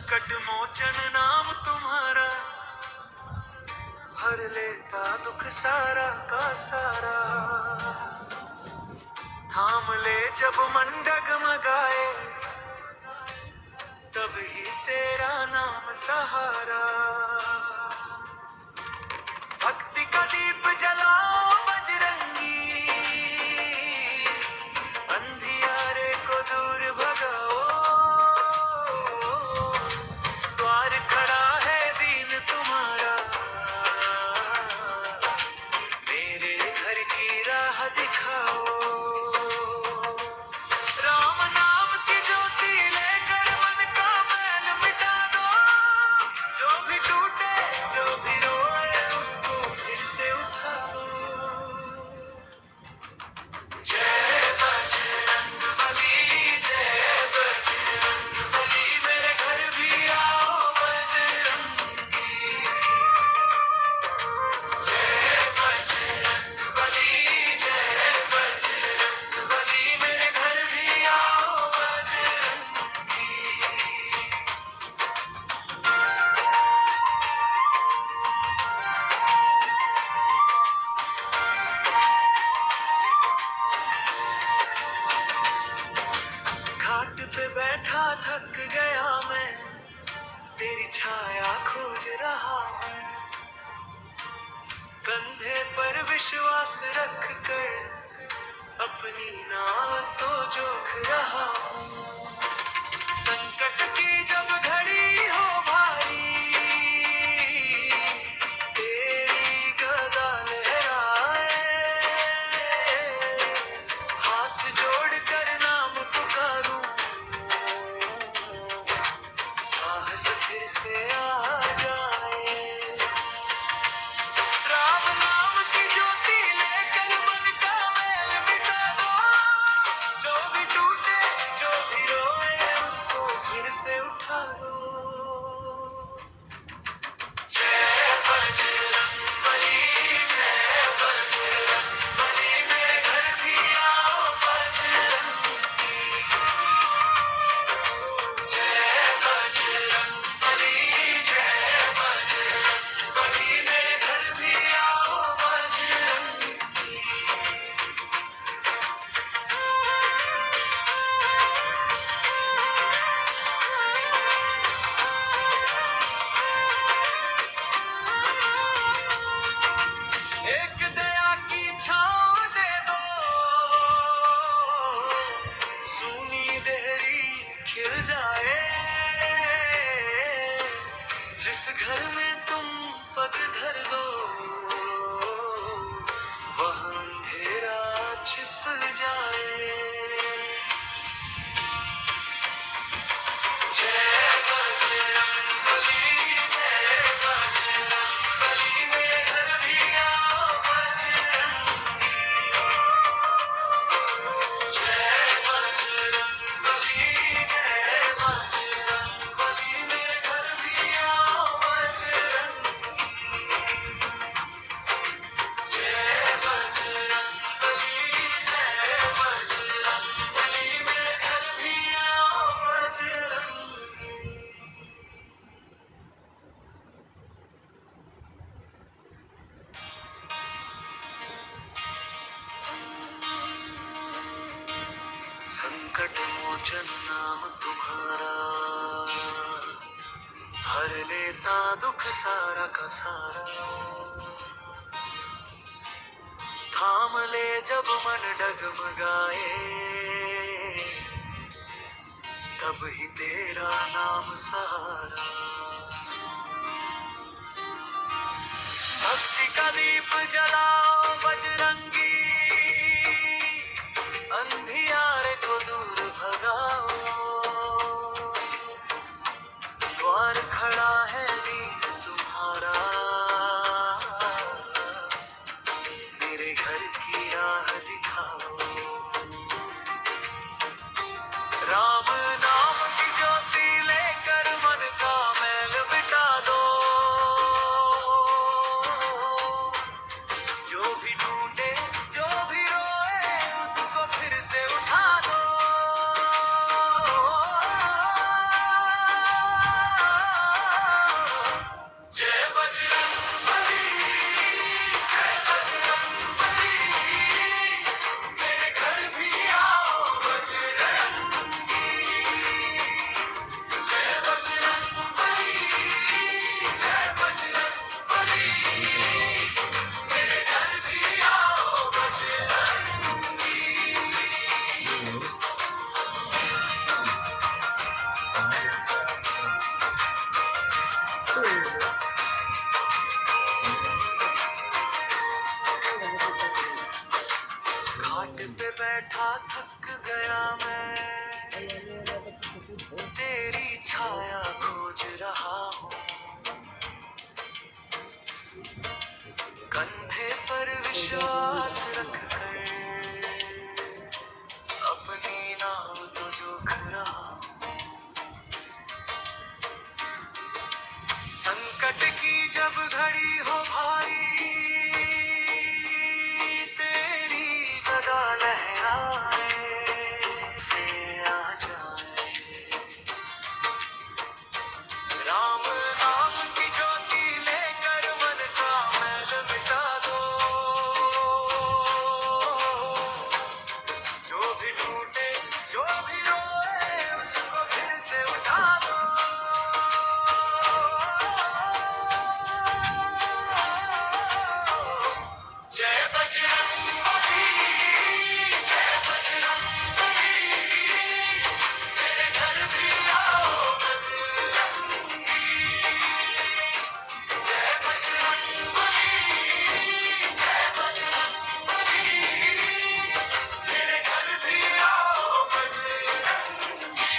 संकट मोचन नाम तुम्हारा, हर लेता दुख सारा का सारा। थाम ले जब मन डगमगाए, तब ही तेरा नाम सहारा। भक्ति का दीप जलाओ बजरंगी, अंधियारे को दूर भगाओ। द्वार खड़ा है दीन तुम्हारा, मेरे घर की राह दिखाओ। राम नाम की ज्योति लेकर मन का मैल मिटा दो। जो भी टूटे जो भी रोए उसको फिर से उठा दो। जय बजरंगबली, जय बजरंगबली, मेरे घर भी आओ बजरंगी। जय बजरंगबली, जय बजरंगबली, मेरे घर भी आओ बजरंगी। घाट पे बैठा थक गया मैं, तेरी छाया खोज रहा हूँ। कंधे पर विश्वास रख कर अपनी नाव तो जोख रहा हूँ। संकट की जब घड़ी हो भारी, तेरी गदा लहराए। हाथ जोड़ कर नाम पुकारूं, साहस फिर से आ जाए। राम नाम की ज्योति लेकर मन का मैल मिटा दो। जो भी टूटे जो भी रोए उसको फिर से उठा दो। जय बजरंगबली, जय बजरंगबली, मेरे घर भी आओ बजरंगी। जय बजरंगबली, जय बजरंगबली, मेरे घर भी आओ बजरंगी। एक दया की छाँव दे दो, सूनी देहरी खिल जाए। जिस घर में तुम पग धर दो, वहाँ अंधेरा छिप जाए। जय बजरंगबली, जय बजरंगबली, मेरे घर भी आओ बजरंगी। जय बजरंगबली, जय बजरंगबली, मेरे घर भी आओ बजरंगी। जय बजरंगबली, जय बजरंगबली, मेरे घर भी आओ बजरंगी। संकट मोचन नाम तुम्हारा, हर लेता दुख सारा का सारा। थाम ले जब मन डगमगाए, तब ही तेरा नाम सहारा। भक्ति का दीप जलाओ बजरंगी, अंधियारे को दूर भगाओ। द्वार खड़ा है दीन तुम्हारा, मेरे घर की राह दिखाओ। राम नाम की ज्योति लेकर मन का मैल मिटा दो। जो भी टूटे जो भी रोए उसको फिर से उठा दो। रहा हूँ, कंधे पर विश्वास रख कर अपनी नाव तो जोख रहा हूँ। संकट की जब घड़ी हो भारी, तेरी गदा लहराए से आ जाए, राम नाम की ज्योति लेकर मन का मैल मिटा दो, जो भी टूटे जो भी रोए उसको फिर से उठा दो। जय बजरंगबली, जय बजरंगबली, मेरे घर भी आओ बजरंगी। जय बजरंगबली, जय बजरंगबली, मेरे घर भी आओ बजरंगी।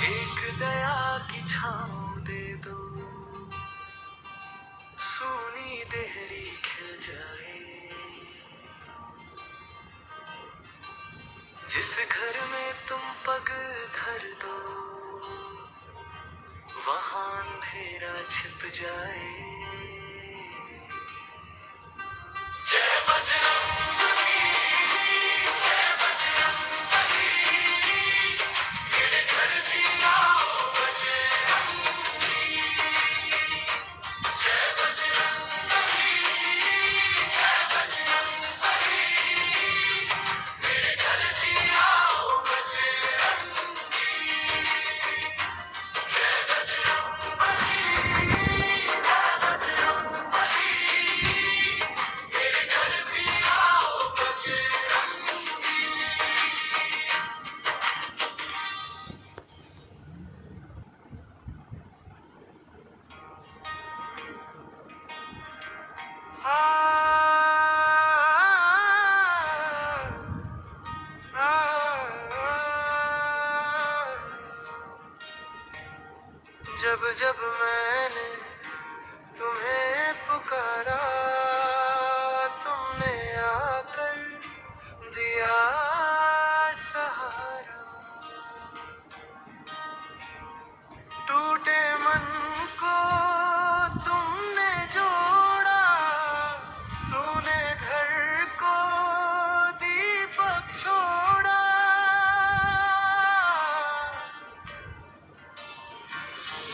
एक दया की छाँव दे दो, सोनी देहरी खिल जाए, जिस घर में तुम पग धर दो वहां अंधेरा छिप जाए। जय बजरंगबली, जय बजरंगबली, मेरे घर भी आओ बजरंगी। जय बजरंगबली, जय बजरंगबली, मेरे घर भी आओ बजरंगी। जय बजरंगबली, जय बजरंगबली, मेरे घर भी आओ बजरंगी। जब जब मैंने तुम्हें पुकारा, तुमने आकर दिया सहारा। टूटे मन को तुमने जोड़ा, सूने घर को दीपक छोड़ा।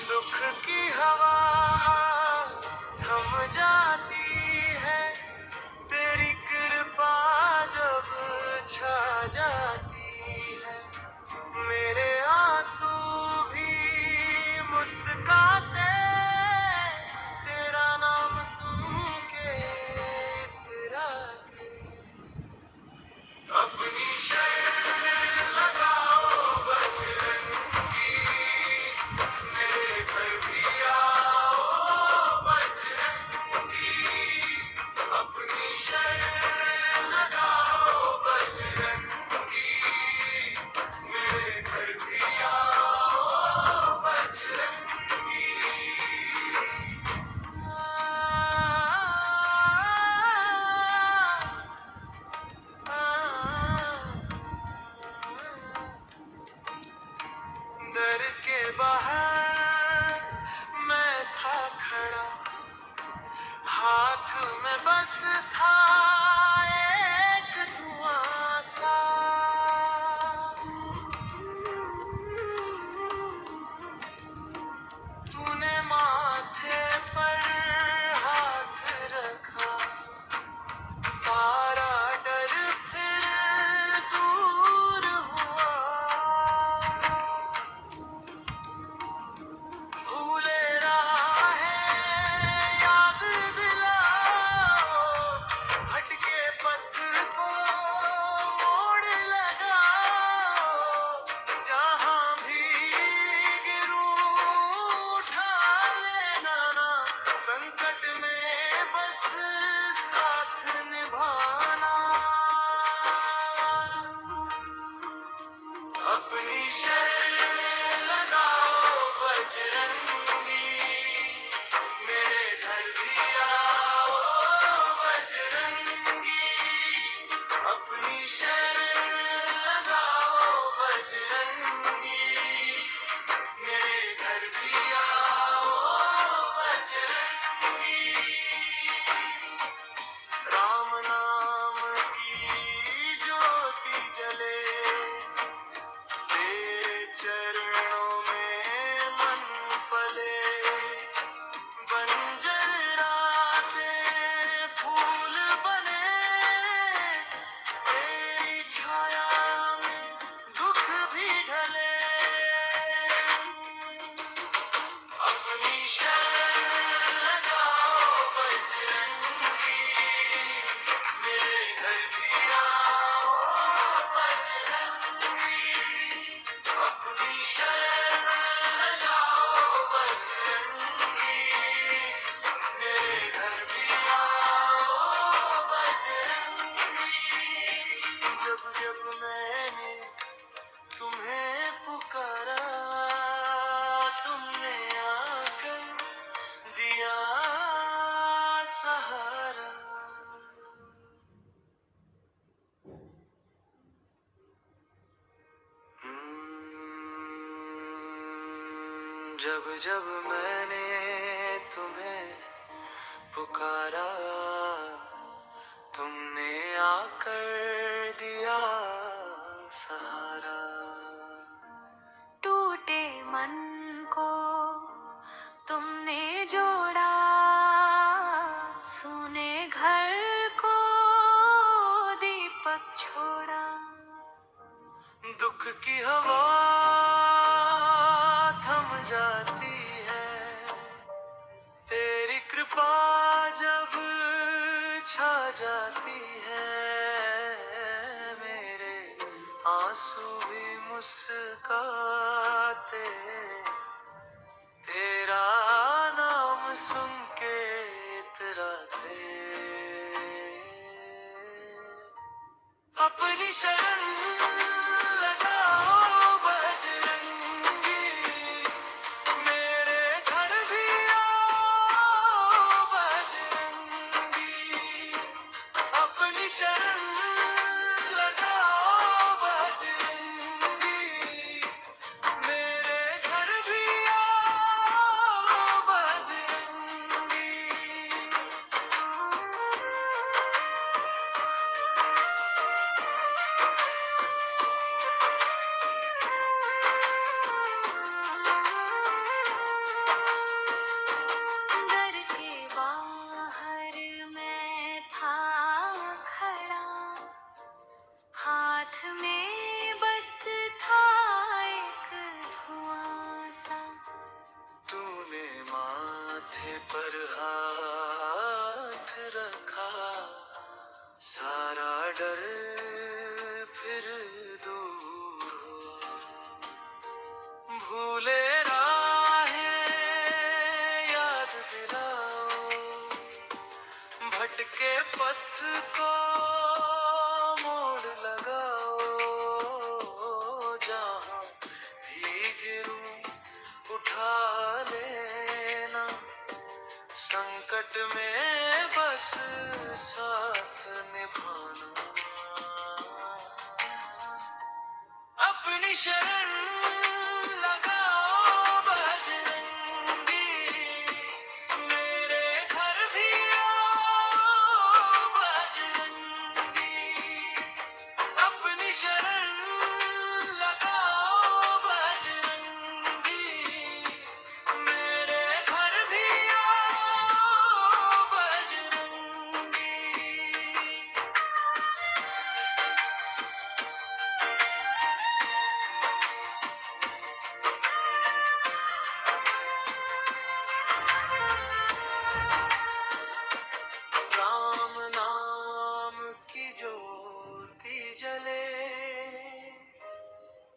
दुख की हवा जब जब मैंने तुम्हें पुकारा, तुमने आकर दिया सहारा। टूटे मन को तुमने जोड़ा, सुने घर को दीपक छोड़ा। दुख की हवा थम जाती है, तेरी कृपा जब छा जाती है। मेरे आंसू भी मुस्काते, तेरा नाम सुन के इतराते। अपनी शरण लगाओ बजरंगी, मेरे घर भी आओ बजरंगी। अपनी शरण लगाओ बजरंगी, मेरे घर भी आओ बजरंगी। घर के बाहर मैं था खड़ा, हाथ में बस था एक धुआं सा। तूने माथे पर हाथ रखा, सारा डर फिर दूर हुआ। भूले राहें याद दिलाओ, भटके पथ को मोड़ लगाओ। जहाँ भी गिरूं उठा लेना, संकट में बस साथ निभाना। अपनी शरण लगाओ बजरंगी, मेरे घर भी आओ बजरंगी। अपनी शरण लगाओ बजरंगी, मेरे घर भी आओ बजरंगी। राम नाम की ज्योति जले,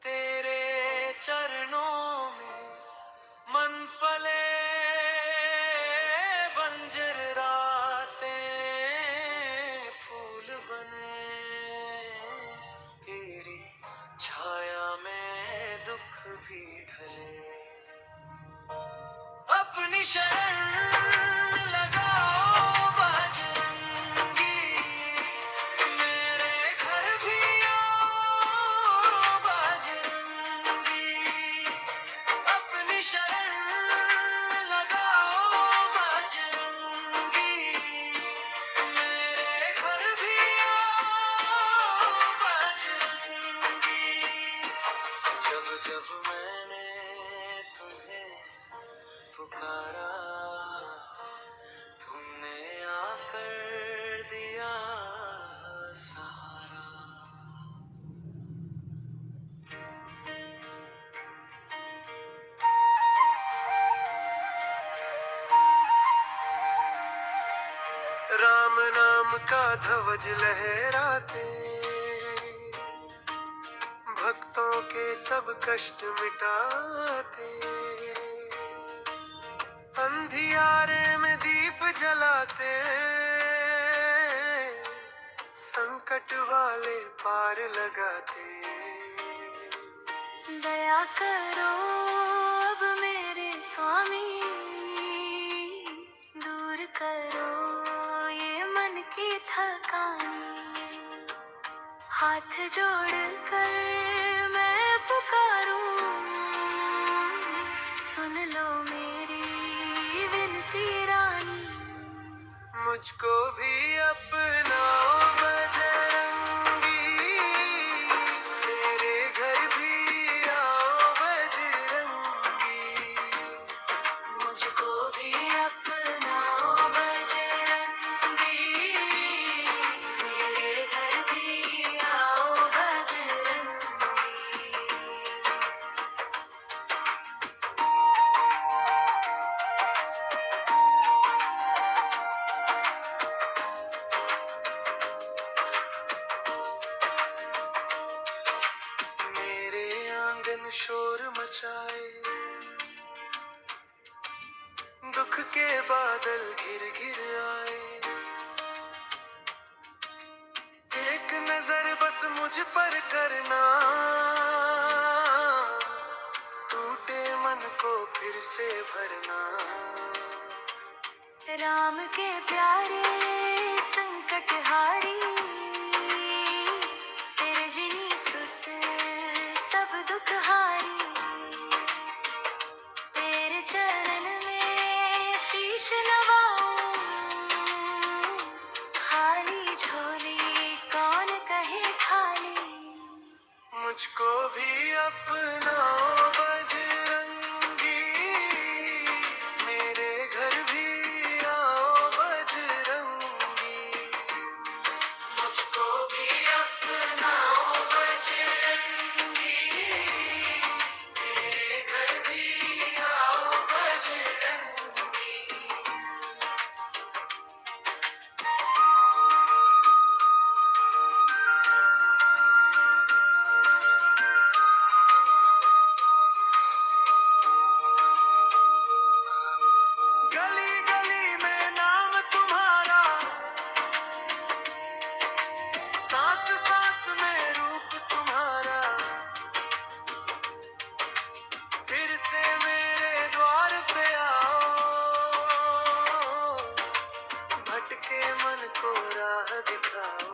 तेरे चरणों में मन पले। बंजर रातें फूल बने, तेरी छाया में दुख भी ढले। अपनी शरण लगाओ बजरंगी, मेरे घर भी आओ बजरंगी। अपनी शरण लगाओ बजरंगी, मेरे घर भी आओ बजरंगी। जब जब मैंने तुम्हें पुकारा, तुमने आकर दिया सहारा। राम नाम का ध्वज लहराते, भक्तों के सब कष्ट मिटाते। अंधियारे में दीप जलाते, संकट वाले पार लगाते। दया करो अब मेरे स्वामी, दूर करो ये मन की थकानी। हाथ जोड़कर मैं पुकारूं, सुन लो मुझको भी अपनाओ बजरंगी, मेरे घर भी आओ बजरंगी। मुझको भी अपनाओ बजरंगी, मेरे घर भी आओ बजरंगी। मेरे आंगन शोर मचाए, दुख के बादल घिर घिर आए। एक नजर बस मुझ पर करना, टूटे मन को फिर से भरना। राम के प्यारे संकटहारी, तेरे जिनी सुत सब दुख हारी। तेरे चरण में शीश नवाऊं, खाली झोली कौन कहे खाली। मुझको भी अपनाओ बजरंगी, मेरे घर भी आओ बजरंगी। मुझको भी अपनाओ बजरंगी, मेरे घर भी आओ बजरंगी। गली गली में नाम तुम्हारा, सांस सांस में रूप तुम्हारा। फिर से मेरे द्वार पे आओ, भटके मन को राह दिखाओ।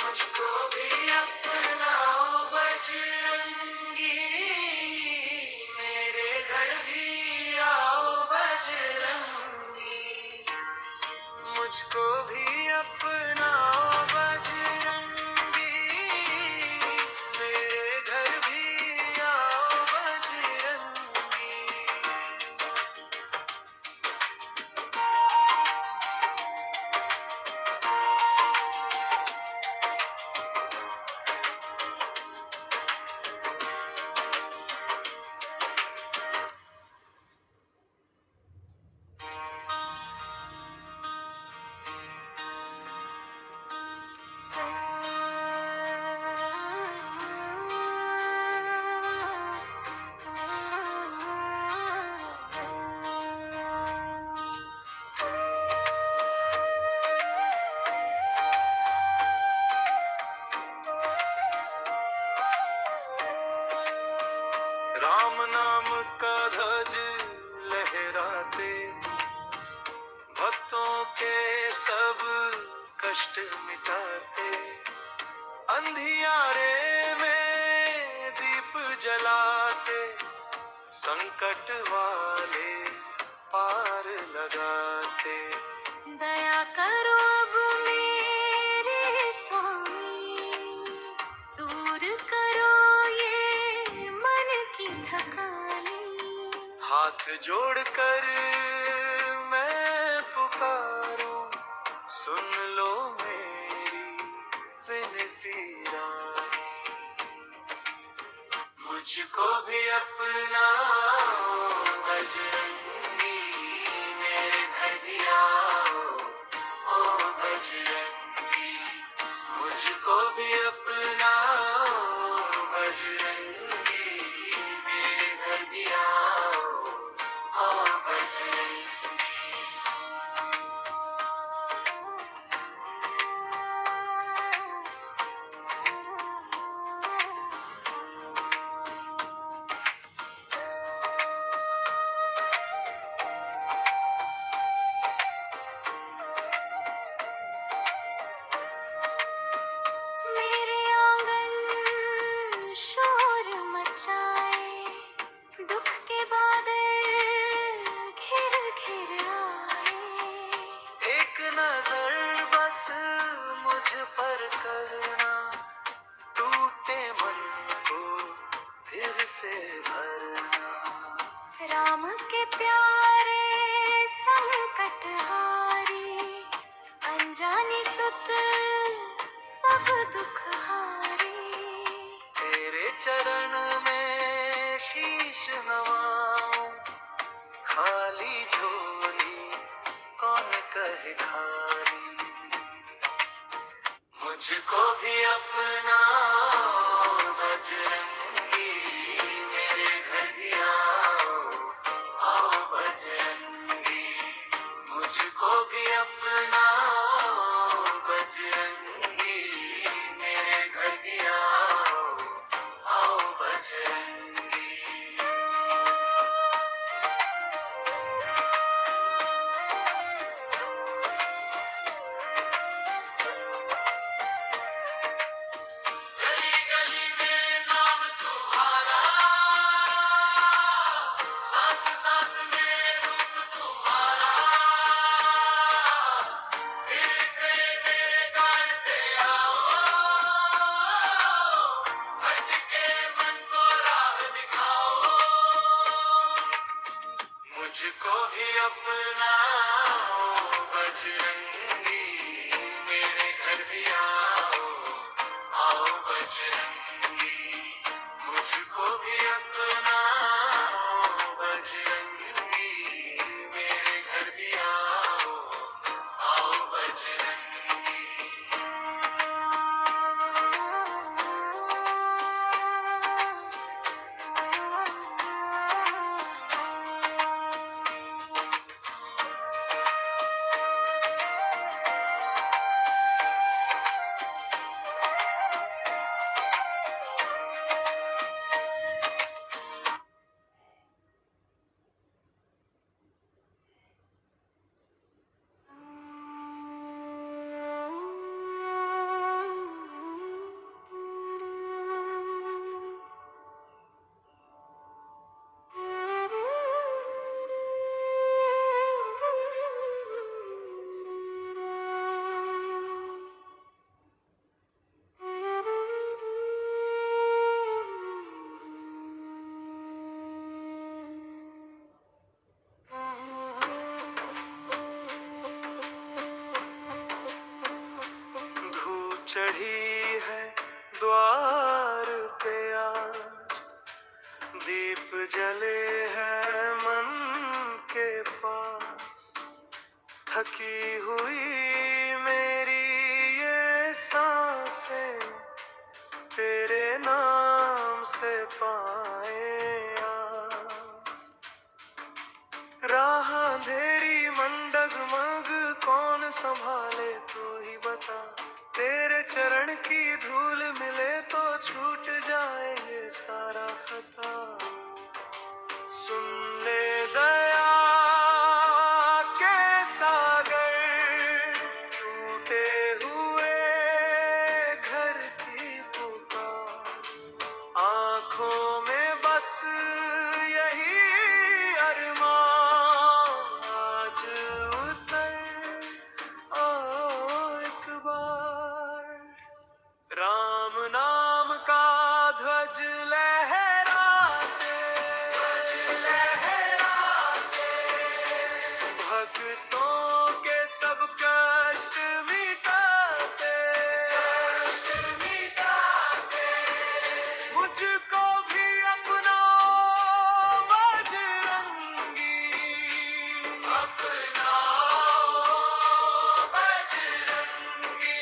मुझको भी अपनाओ बजरंगी, मेरे घर भी आओ बजरंगी। मुझको भी अपनाओ बजरंगी, मेरे घर भी आओ बजरंगी। राम नाम का ध्वज लहराते, भक्तों के सब कष्ट मिटाते। अंधियारे में दीप जलाते, संकट वाले पार लगाते। दया करो अब मेरे स्वामी, दूर करो ये मन की थकानी। हाथ जोड़कर मैं पुकारूं, सुन लो मेरी विनती रानी। मुझको भी अपनाओ बजरंगी, मेरे घर भी आओ ओ बजरंगी। मुझको भी अपनाओ बजरंगी, मेरे घर भी आओ ओ बजरंगी। मेरे आंगन शोर मचाए, दुख के बादल घिर झोली कौन कहे खाली। मुझको भी अपना बजरंगी, मेरे घर भी आओ आओ बजरंगी। मुझको भी अपना बजरंगी, मेरे घर भी आओ आओ बजरंगी। गली गली में नाम तुम्हारा, सांस सांस में रूप तुम्हारा। फिर से मेरे द्वार पे आओ, भटके मन को राह दिखाओ। मुझको भी अपना बजरंगी, मेरे घर भी आओ आओ बजरंगी। मुझको भी अपना बजरंगी, मेरे घर भी आओ आओ बजरंगी। धूप चढ़ी है द्वार पे आज, दीप जले हैं मन के पास। थकी हुई मेरी ये सांसें तेरे नाम से पाए आस। राह अंधेरी मन डगमग कौन संभाले तू ही बता। तेरे चरण की धूल मिले तो छूट जाए ये सारा खता। सुन ले दया के सागर, टूटे हुए घर की पुकार। आँखों में बस यही अरमान, आज उतर आओ एक बार। राम नाम का ध्वज लहराते, भक्तों के सब कष्ट मिटाते। मुझको भी अपना बजरंगी, अपना बजरंगी।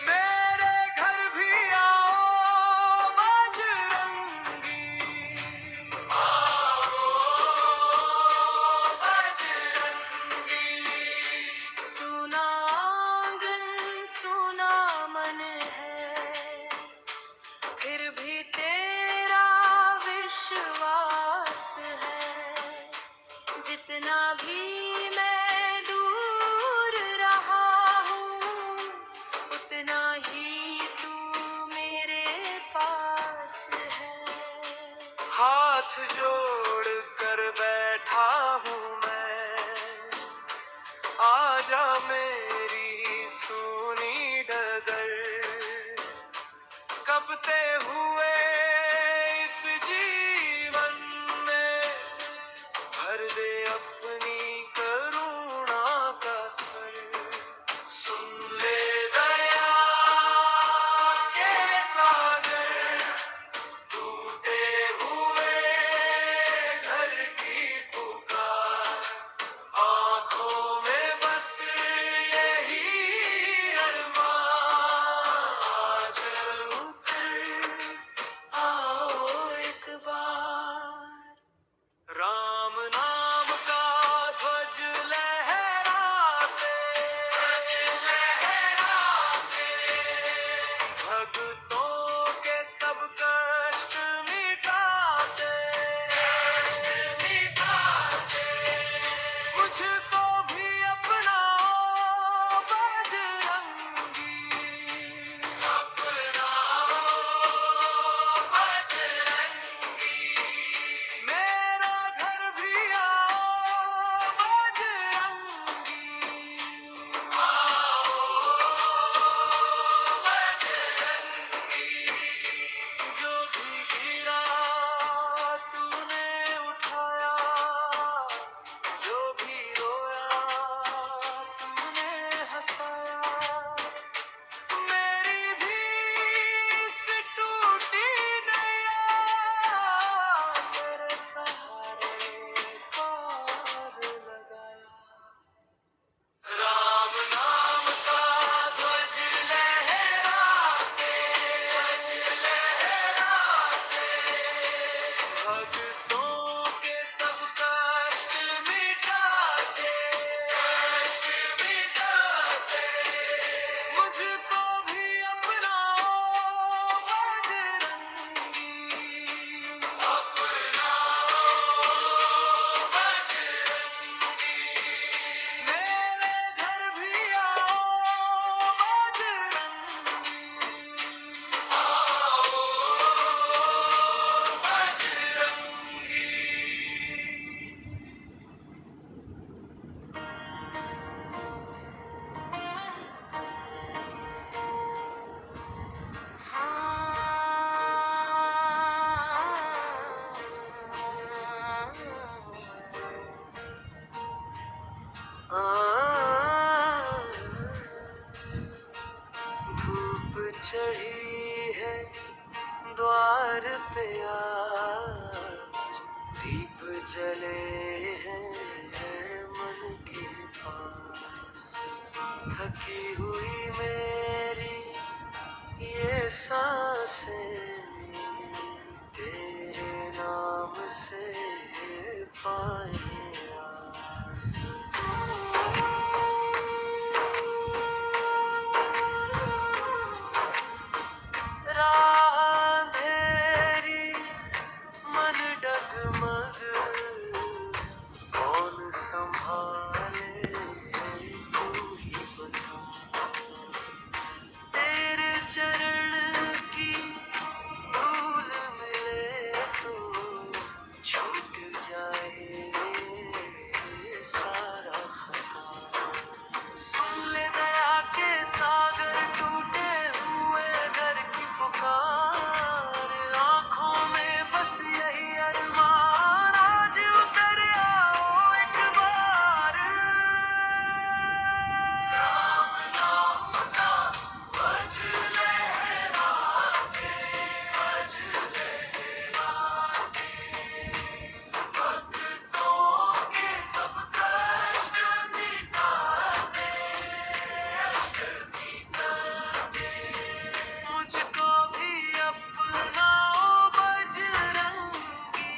मेरे घर भी आओ बजरंगी, आओ बजरंगी। सुना आंगन सुना मन है, फिर भी तेरा विश्वास है। जितना भी मैं दूर रहा हूँ, उतना ही तू मेरे पास है। हाथ जोड़ कर बैठा हूँ मैं, आजा मेरी सूनी डगर। कबते हुए इस जीवन में भर दे अपनी करुणा का स्वर। सुन ले दया के सागर, टूटे हुए घर की पुकार। धूप चढ़ी है द्वार पे आज, दीप जले हैं मन के पास। थकी हुई मेरी ये सांसें तेरे नाम से पाए आस। राह अंधेरी मन डगमग, कौन संभाले तू ही बता। तेरे चरण की धूल मिले तो छूट जाए सारा खता। सुन ले दया के सागर टूटे हुए घर की पुकार, आंखों में बस यही अरमान, आज उतर आओ एक बार। राम नाम का भज लहराते, भज लहराते, भक्तों के सब कष्ट मिटाते, कष्ट मिटाते। मुझको भी अपनाओ बजरंगी,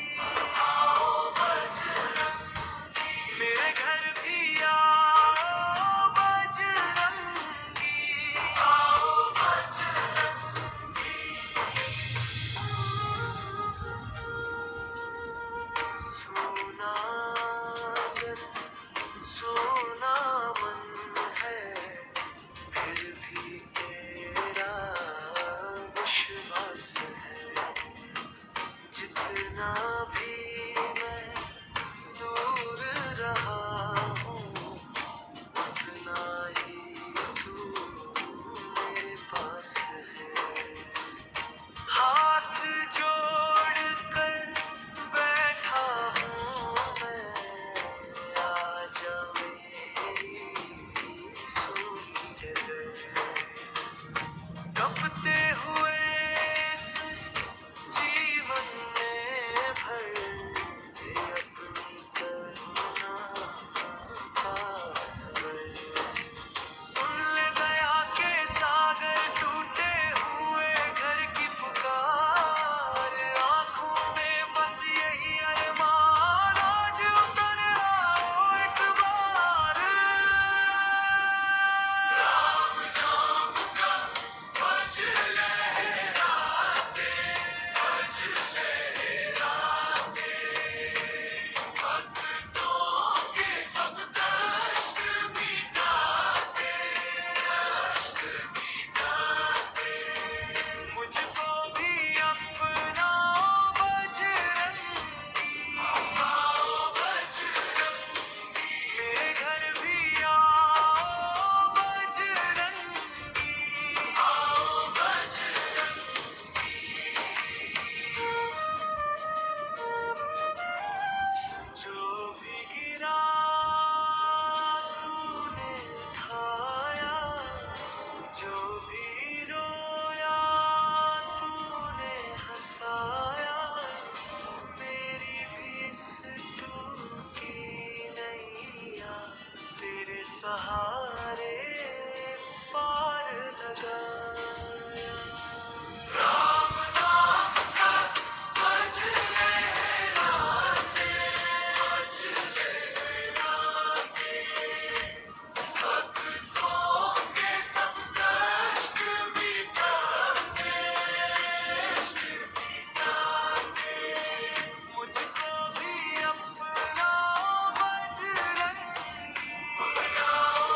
आओ बजरंगी, मेरे घर भी आओ बजरंगी, आओ बजरंगी। सोना दिन सोना मन है, फिर भी तेरा विश्वास है। जितना भी मैं दूर रहा हूँ, उतना ही तू मेरे पास है। हाथ जोड़ कर बैठा हूँ मैं, आजा मेरी सुनी जगह। कपते हुए इस जीवन में भर दे अपनी करुणा पास भर। सुन ले दया के सागर टूटे हुए घर की पुकार, आंखों में बस यही अरमान, आज उतर आओ एक बार। राम नाम का भज लहराते, भज लहराते, भक्तों के सब कष्ट मिटाते, कष्ट मिटाते। मुझको भी अपनाओ बजरंगी, आओ बजरंगी, मेरे घर भी आओ बजरंगी, आओ बजरंगी। जो भी गिरा तूने उठाया, जो भी रोया तूने हंसाया, मेरी भी इस टूटी नैया तेरे सहारे पार लगाया। राम नाम का भज लहराते, भज लहराते, भक्तों के सब कष्ट मिटाते, कष्ट मिटाते। मुझको भी अपनाओ बजरंगी, अपनाओ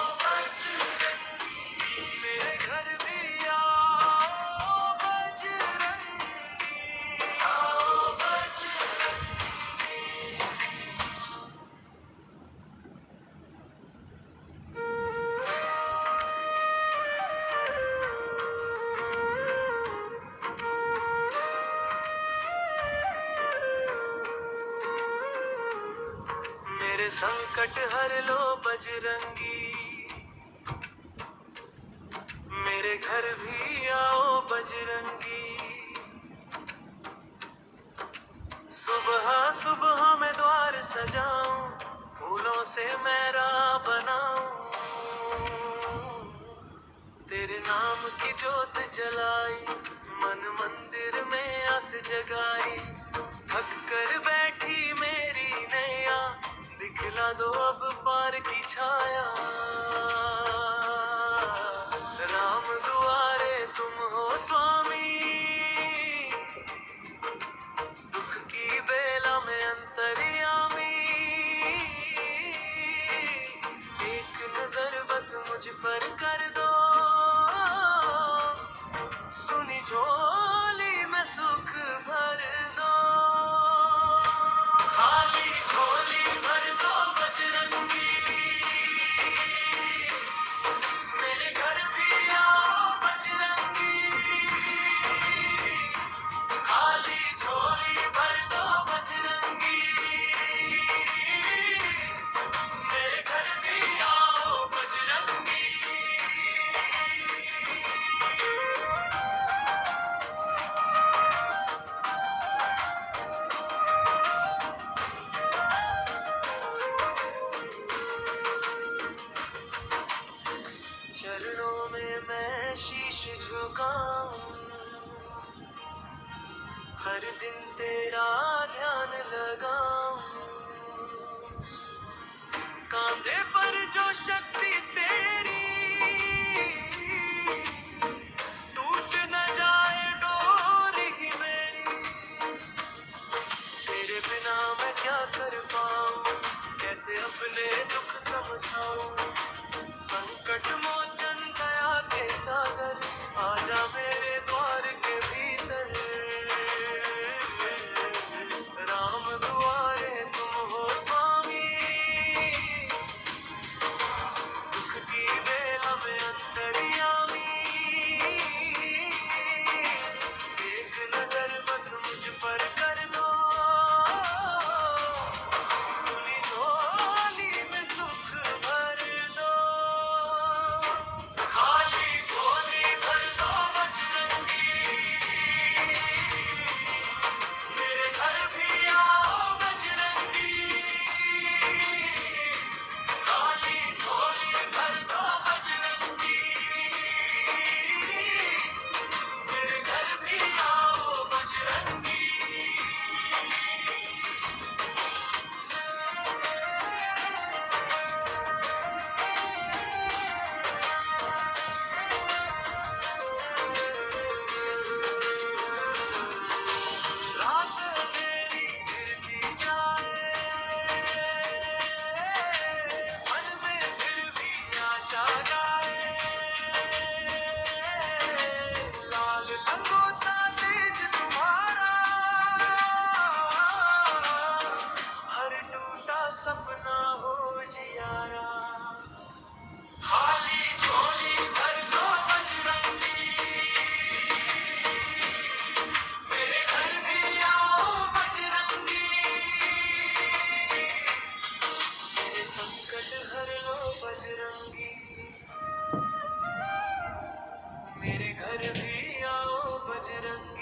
संकट हर लो बजरंगी, मेरे घर भी आओ बजरंगी। सुबह सुबह मैं द्वार सजाऊं, फूलों से मेरा बनाऊं, तेरे नाम की जोत जलाई, मन मंदिर में आस जगाई। थक कर बैठी मेरी नैया, दिखला दो अब पार की छाया। राम दुआरे तुम हो स्वामी, दुख की बेला में अंतर्यामी। एक नजर बस मुझ पर कर दो, सुनी झोली में सुख भर दो। खाली झोली भर दो बजरंगी, मेरे घर भी आओ बजरंगी। खाली झोली भर दो बजरंगी, मेरे घर भी आओ बजरंगी। चरणों में मैं शीश झुकाऊं, हर दिन तेरा ध्यान लगाऊं। कांधे पर जो शक्ति तेरी, टूट न जाए डोर ही मेरी। तेरे बिना मैं क्या कर पाऊं, कैसे अपने दुख समझाऊं। संकट मोचन दया के सागर, आजा मेरे द्वार के भीतर। राम दुआरे तुम हो स्वामी, दुख की बेला में अंतर्यामी। एक नजर बस मुझ पर कर दो, सुनी झोली में सुख भर दो। खाली झोली भर दो बजरंगी, मेरे घर भी आओ बजरंगी। खाली झोली भर दो बजरंगी, मेरे घर भी आओ बजरंगी। रात मेरी गिरती जाए, मन में फिर भी आशा गाए। लाल लंगोटा तेज तुम्हारा, हर टूटा सपना हो जियारा। खाली झोली भर दो बजरंगी, मेरे घर भी आओ बजरंगी। मेरे संकट हर लो बजरंगी, मेरे घर भी आओ बजरंगी।